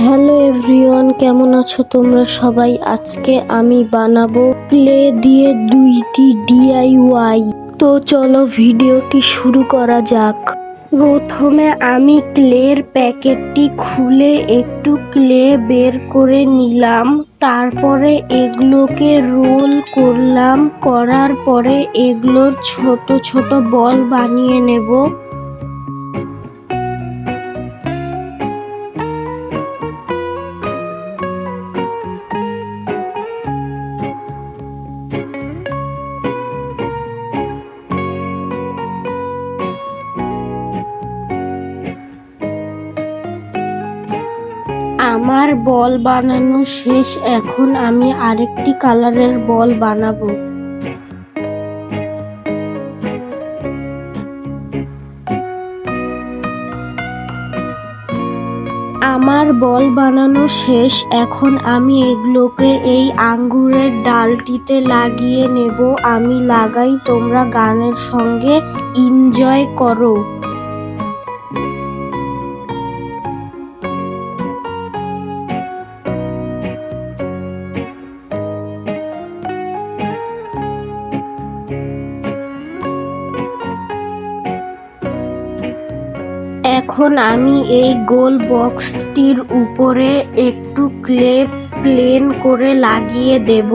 Hello everyone, কেমন আছো তোমরা সবাই? আজকে আমি বানাবো ক্লে দিয়ে 2টি ডিআইওয়াই। তো চলো ভিডিওটি শুরু করা যাক। প্রথমে আমি ক্লের প্যাকেটটি খুলে একটু ক্লে বের করে নিলাম। তারপরে এগুলোকে রোল করলাম। করার পরে এগুলোর ছোট ছোট বল বানিয়ে নেব। আমার বল বানানো শেষ। এখন আমি আরেকটি কালারের বল বানাবো। আমার বল বানানো শেষ। এখন আমি এগুলোকে এই আঙ্গুরের ডালটিতে লাগিয়ে নেব। আমি লাগাই, তোমরা গানের সঙ্গে এনজয় করো। এখন আমি এই গোল বক্সটির উপরে একটু ক্লে প্লেন করে লাগিয়ে দেব।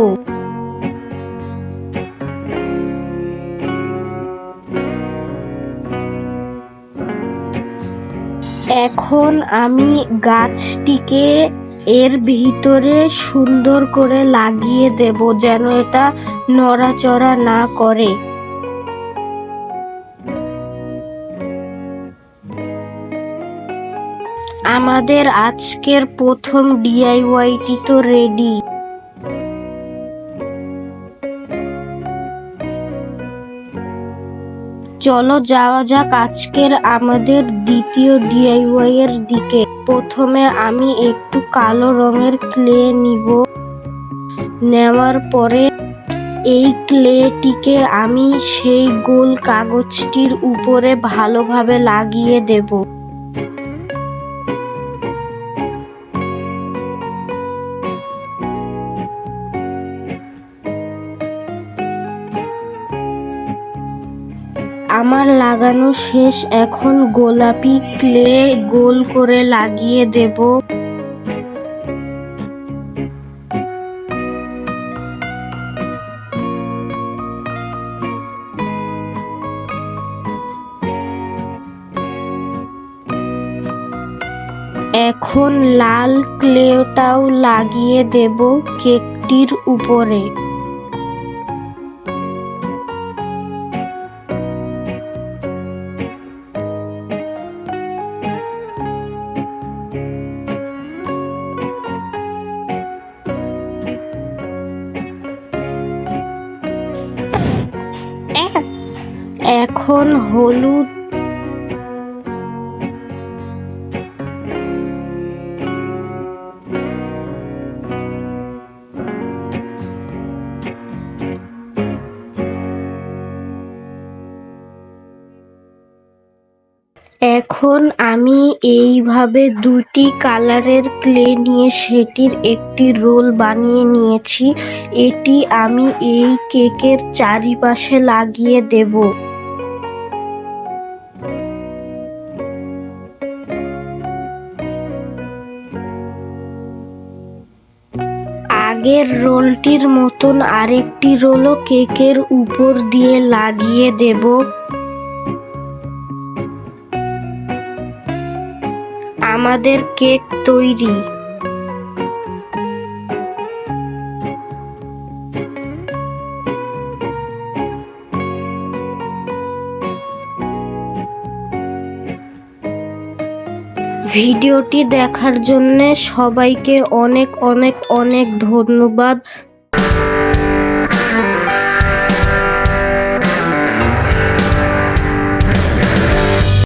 এখন আমি গাছটিকে এর ভিতরে সুন্দর করে লাগিয়ে দেব, যেন এটা নড়াচড়া না করে। আমাদের আজকের প্রথম ডিআইওয়াইটি তো রেডি। চলো যাওয়া যাক আজকের আমাদের দ্বিতীয় ডিআইওয়াই এর দিকে। প্রথমে আমি একটু কালো রঙের ক্লে নিব। নেওয়ার পরে এই ক্লেটিকে আমি সেই গোল কাগজটির উপরে ভালোভাবে লাগিয়ে দেব। আমার লাগানো শেষ। এখন গোলাপি ক্লে গোল করে লাগিয়ে দেব। এখন লাল ক্লেটাও লাগিয়ে দেব কেকটির উপরে। এখন হলুদ এখন আমি এইভাবে দুটি কালারের ক্লে নিয়ে সেটির একটি রোল বানিয়ে নিয়েছি। এটি আমি এই কেকের চারিপাশে লাগিয়ে দেব। আগের রোলটির মতন আরেকটি রোলও কেকের উপর দিয়ে লাগিয়ে দেব। আমাদের কেক তৈরি। ভিডিওটি দেখার জন্য সবাইকে অনেক অনেক অনেক ধন্যবাদ।